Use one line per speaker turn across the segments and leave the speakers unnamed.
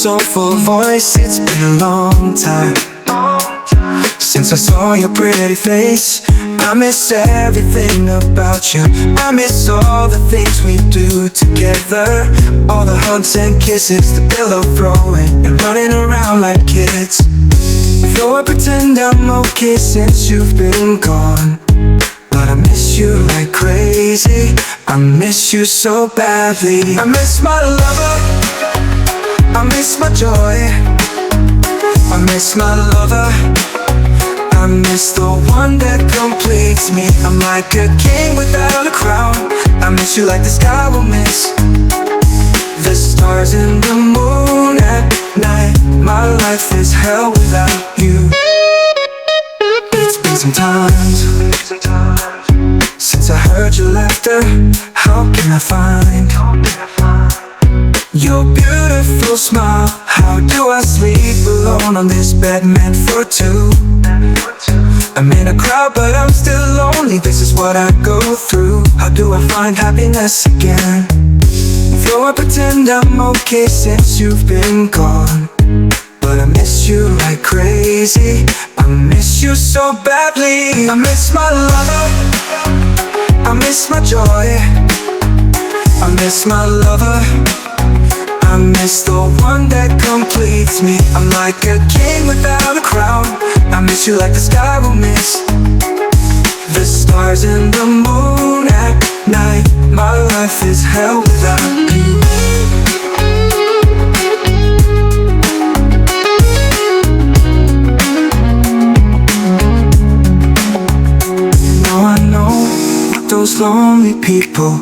soulful voice. It's been a long time since I saw your pretty face. I miss everything about you. I miss all the things we do together, all the hugs and kisses, the pillow throwing, and running around like kids. Though I pretend I'm okay since you've been gone, but I miss you like crazy. I miss you so badly. I miss my lover, I miss my joy, I miss my lover, I miss the one that completes me. I'm like a king without a crown. I miss you like the sky will miss the stars and the moon at night. My life is hell without you. It's been some time since I heard your laughter. How can I find your beautiful smile? How do I sleep alone on this bed meant for two? I'm in a crowd but I'm still lonely. This is what I go through. How do I find happiness again? Though I pretend I'm okay since you've been gone, but I miss you like crazy. I miss you so badly. I miss my lover, I miss my joy, I miss my lover, I miss the one that completes me. I'm like a king without a crown. I miss you like the sky will miss the stars and the moon at night. My life is hell without you. Now I know what those lonely people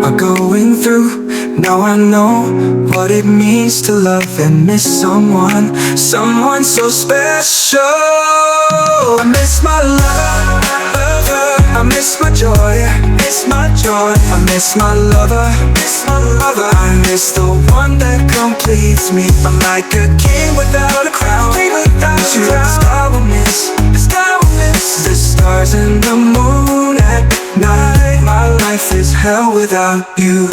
are going through. Now I know what it means to love and miss someone, someone so special. I miss my lover, I miss my joy, miss my joy, I miss my lover, miss my lover, I miss the one that completes me. I'm like a king without a crown. Miss you like the sky will miss, the sky will miss the stars and the moon at night. My life is hell without you.